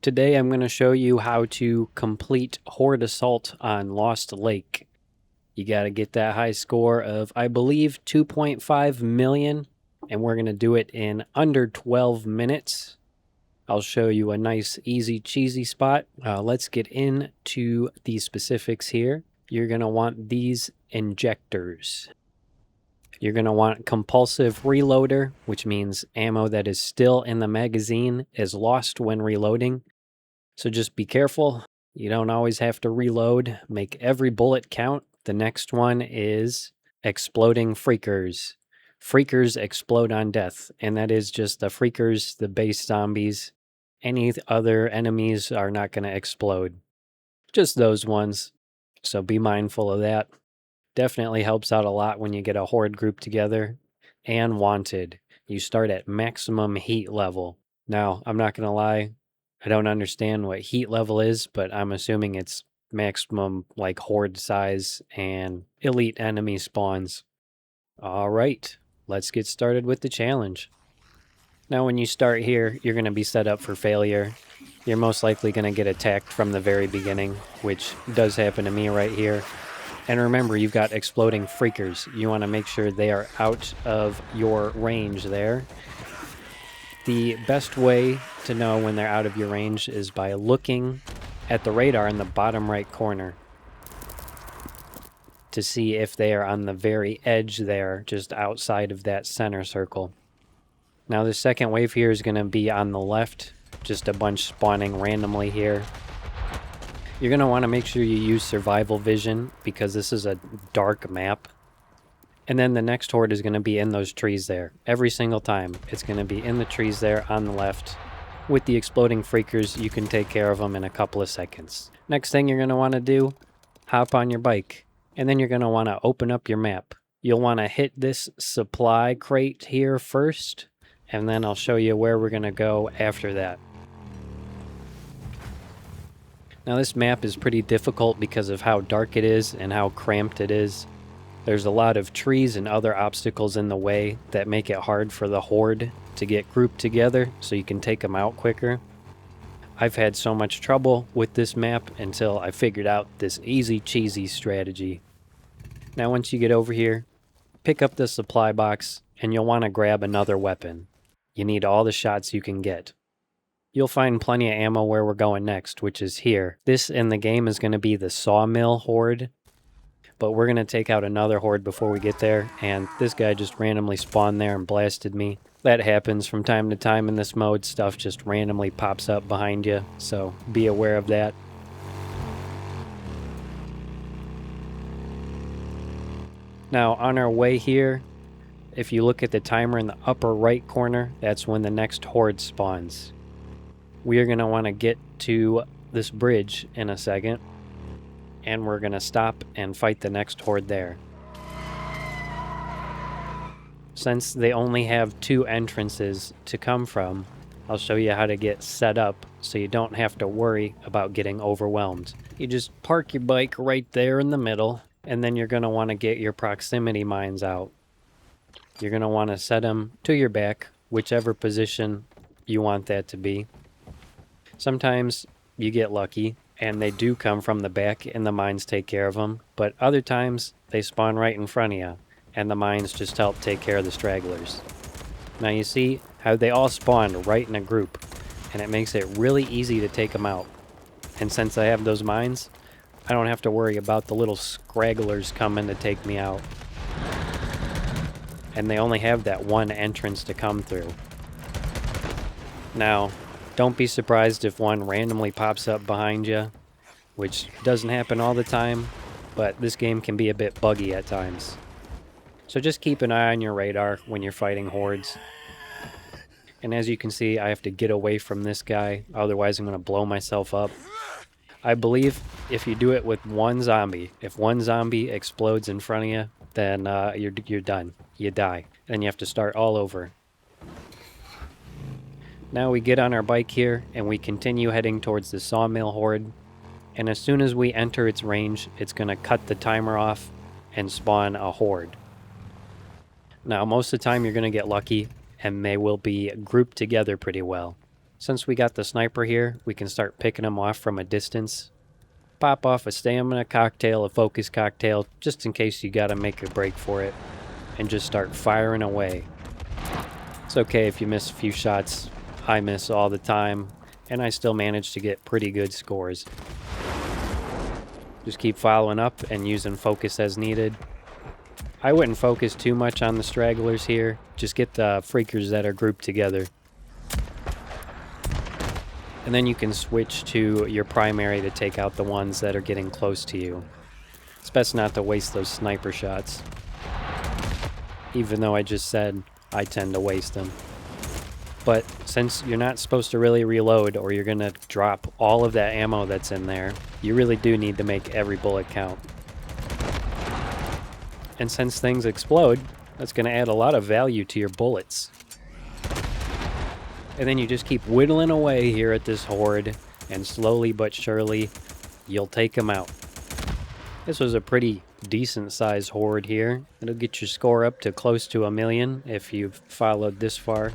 Today I'm going to show you how to complete Horde Assault on Lost Lake. You got to get that high score of, I believe, 2.5 million, and we're going to do it in under 12 minutes. I'll show you a nice, easy, cheesy spot. Let's get into the specifics here. You're going to want these injectors. You're going to want compulsive reloader, which means ammo that is still in the magazine is lost when reloading. So just be careful. You don't always have to reload. Make every bullet count. The next one is exploding freakers. Freakers explode on death, and that is just the freakers, the base zombies. Any other enemies are not going to explode. Just those ones. So be mindful of that. Definitely helps out a lot when you get a horde group together. And wanted. You start at maximum heat level. Now, I'm not going to lie. I don't understand what heat level is, but I'm assuming it's maximum like horde size and elite enemy spawns. All right, let's get started with the challenge. Now when you start here, you're going to be set up for failure. You're most likely going to get attacked from the very beginning, which does happen to me right here. And remember, you've got exploding freakers. You want to make sure they are out of your range there. The best way to know when they're out of your range is by looking at the radar in the bottom right corner to see if they are on the very edge there, just outside of that center circle. Now the second wave here is going to be on the left, just a bunch spawning randomly here. You're going to want to make sure you use survival vision because this is a dark map. And then the next horde is going to be in those trees there. Every single time, it's going to be in the trees there on the left. With the exploding freakers, you can take care of them in a couple of seconds. Next thing you're going to want to do, hop on your bike. And then you're going to want to open up your map. You'll want to hit this supply crate here first. And then I'll show you where we're going to go after that. Now this map is pretty difficult because of how dark it is and how cramped it is. There's a lot of trees and other obstacles in the way that make it hard for the horde to get grouped together so you can take them out quicker. I've had so much trouble with this map until I figured out this easy cheesy strategy. Now once you get over here, pick up the supply box and you'll want to grab another weapon. You need all the shots you can get. You'll find plenty of ammo where we're going next, which is here. This in the game is going to be the Sawmill horde. But we're going to take out another horde before we get there, and this guy just randomly spawned there and blasted me. That happens from time to time in this mode. Stuff just randomly pops up behind you, so be aware of that. Now, on our way here, if you look at the timer in the upper right corner, that's when the next horde spawns. We are going to want to get to this bridge in a second. And we're going to stop and fight the next horde there. Since they only have 2 entrances to come from, I'll show you how to get set up so you don't have to worry about getting overwhelmed. You just park your bike right there in the middle, and then you're going to want to get your proximity mines out. You're going to want to set them to your back, whichever position you want that to be. Sometimes you get lucky and they do come from the back and the mines take care of them, but other times they spawn right in front of you and the mines just help take care of the stragglers. Now you see how they all spawn right in a group, and it makes it really easy to take them out. And since I have those mines, I don't have to worry about the little scragglers coming to take me out. And they only have that one entrance to come through. Now, don't be surprised if one randomly pops up behind you, which doesn't happen all the time, but this game can be a bit buggy at times. So just keep an eye on your radar when you're fighting hordes. And as you can see, I have to get away from this guy, otherwise I'm going to blow myself up. I believe if you do it with one zombie, if one zombie explodes in front of you, then you're done. You die. Then you have to start all over. Now we get on our bike here, and we continue heading towards the Sawmill horde. And as soon as we enter its range, it's going to cut the timer off and spawn a horde. Now most of the time you're going to get lucky, and they will be grouped together pretty well. Since we got the sniper here, we can start picking them off from a distance. Pop off a stamina cocktail, a focus cocktail, just in case you gotta make a break for it. And just start firing away. It's okay if you miss a few shots. I miss all the time, and I still manage to get pretty good scores. Just keep following up and using focus as needed. I wouldn't focus too much on the stragglers here. Just get the freakers that are grouped together. And then you can switch to your primary to take out the ones that are getting close to you. It's best not to waste those sniper shots. Even though I just said I tend to waste them. But since you're not supposed to really reload or you're going to drop all of that ammo that's in there, you really do need to make every bullet count. And since things explode, that's going to add a lot of value to your bullets. And then you just keep whittling away here at this horde, and slowly but surely, you'll take them out. This was a pretty decent sized horde here. It'll get your score up to close to 1 million if you've followed this far.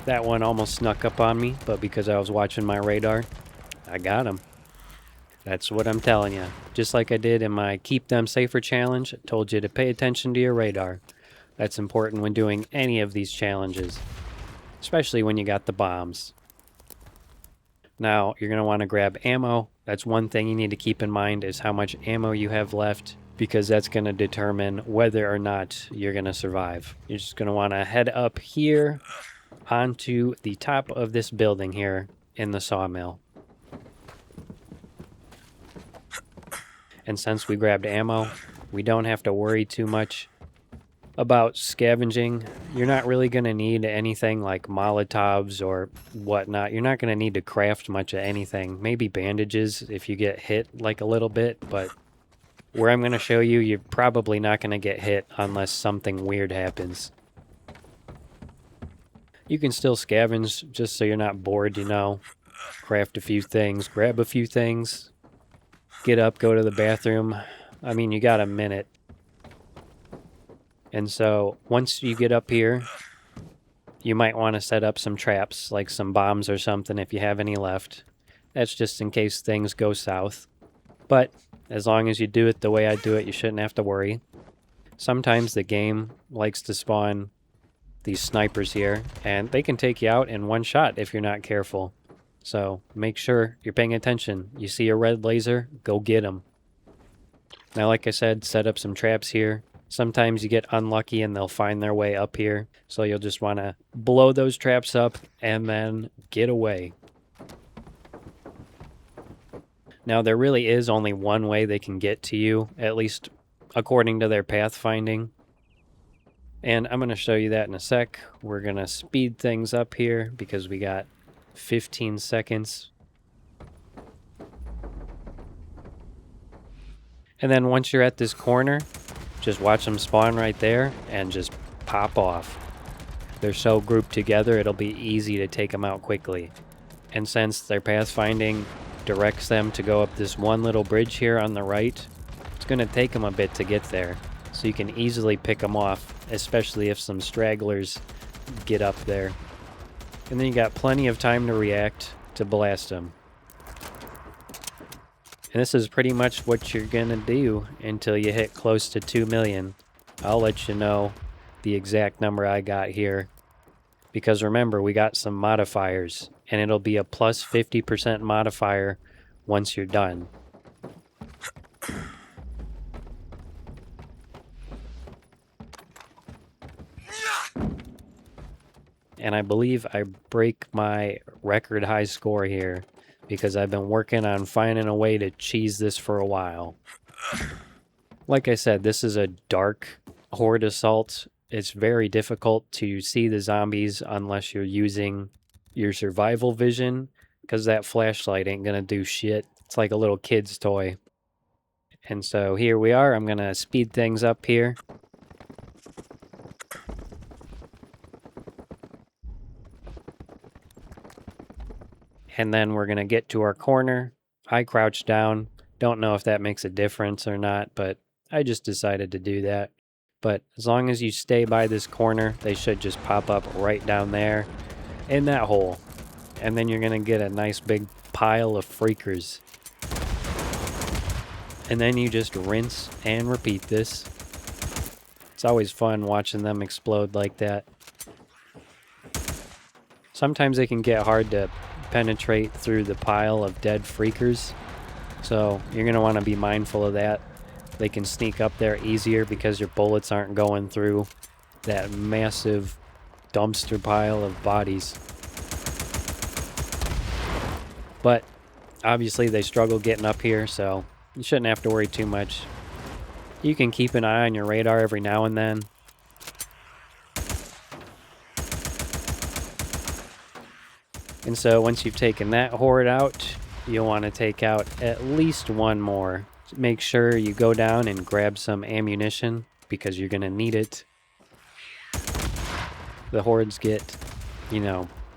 That one almost snuck up on me, but because I was watching my radar, I got him. That's what I'm telling you. Just like I did in my Keep Them Safer challenge, I told you to pay attention to your radar. That's important when doing any of these challenges, especially when you got the bombs. Now, you're going to want to grab ammo. That's one thing you need to keep in mind is how much ammo you have left, because that's going to determine whether or not you're going to survive. You're just going to want to head up here onto the top of this building here in the sawmill. And since we grabbed ammo, we don't have to worry too much about scavenging. You're not really going to need anything like Molotovs or whatnot. You're not going to need to craft much of anything. Maybe bandages if you get hit like a little bit, but where I'm going to show you, you're probably not going to get hit unless something weird happens. You can still scavenge just so you're not bored, you know. Craft a few things, grab a few things, get up, go to the bathroom. I mean, you got a minute. And so once you get up here, you might want to set up some traps, like some bombs or something if you have any left. That's just in case things go south. But as long as you do it the way I do it, you shouldn't have to worry. Sometimes the game likes to spawn these snipers here, and they can take you out in one shot if you're not careful. So make sure you're paying attention. You see a red laser, go get them. Now, like I said, set up some traps here. Sometimes you get unlucky and they'll find their way up here. So you'll just want to blow those traps up and then get away. Now, there really is only one way they can get to you, at least according to their pathfinding. And I'm going to show you that in a sec. We're going to speed things up here because we got 15 seconds. And then once you're at this corner, just watch them spawn right there and just pop off. They're so grouped together, it'll be easy to take them out quickly. And since their pathfinding directs them to go up this one little bridge here on the right, it's going to take them a bit to get there. So you can easily pick them off, especially if some stragglers get up there. And then you got plenty of time to react to blast them. And this is pretty much what you're gonna do until you hit close to 2 million. I'll let you know the exact number I got here. Because remember, we got some modifiers, and it'll be a plus 50% modifier once you're done. And I believe I break my record high score here because I've been working on finding a way to cheese this for a while. Like I said, this is a dark horde assault. It's very difficult to see the zombies unless you're using your survival vision, because that flashlight ain't gonna do shit. It's like a little kid's toy. And so here we are. I'm gonna speed things up here. And then we're gonna get to our corner. I crouch down. Don't know if that makes a difference or not, but I just decided to do that. But as long as you stay by this corner, they should just pop up right down there in that hole. And then you're going to get a nice big pile of freakers. And then you just rinse and repeat this. It's always fun watching them explode like that. Sometimes they can get hard to penetrate through the pile of dead freakers. So you're going to want to be mindful of that. They can sneak up there easier because your bullets aren't going through that massive dumpster pile of bodies. But obviously they struggle getting up here, so you shouldn't have to worry too much. You can keep an eye on your radar every now and then. And so once you've taken that horde out, you'll want to take out at least one more. Make sure you go down and grab some ammunition because you're going to need it. The hordes get,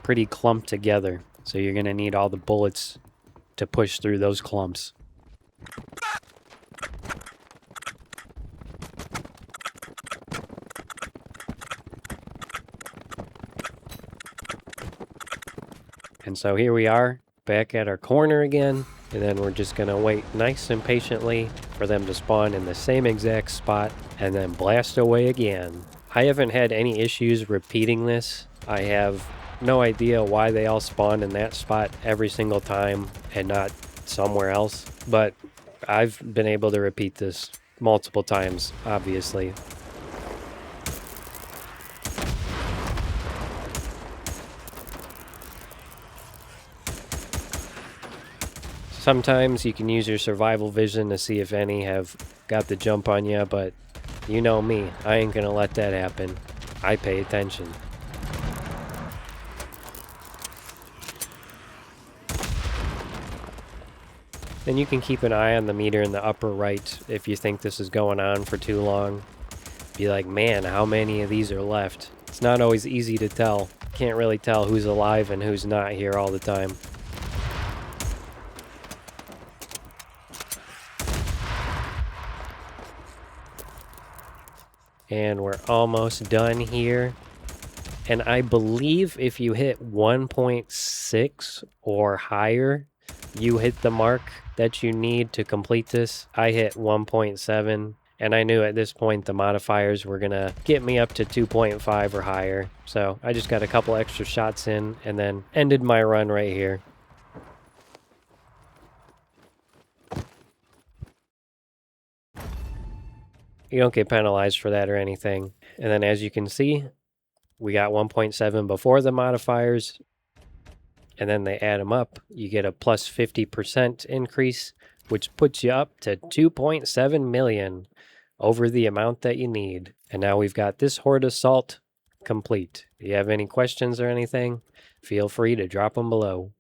pretty clumped together. So you're going to need all the bullets to push through those clumps. And so here we are, back at our corner again. And then we're just going to wait nice and patiently for them to spawn in the same exact spot and then blast away again. I haven't had any issues repeating this. I have no idea why they all spawn in that spot every single time and not somewhere else. But I've been able to repeat this multiple times, obviously. Sometimes you can use your survival vision to see if any have got the jump on you, but you know me, I ain't gonna let that happen. I pay attention. Then you can keep an eye on the meter in the upper right if you think this is going on for too long. Be like, man, how many of these are left? It's not always easy to tell. Can't really tell who's alive and who's not here all the time. And we're almost done here. And I believe if you hit 1.6 or higher, you hit the mark that you need to complete this. I hit 1.7, and I knew at this point the modifiers were gonna get me up to 2.5 or higher. So I just got a couple extra shots in and then ended my run right here. You don't get penalized for that or anything. And then as you can see, we got 1.7 before the modifiers, and then they add them up. You get a plus 50% increase, which puts you up to 2.7 million over the amount that you need. And now we've got this Horde Assault complete. If you have any questions or anything, feel free to drop them below.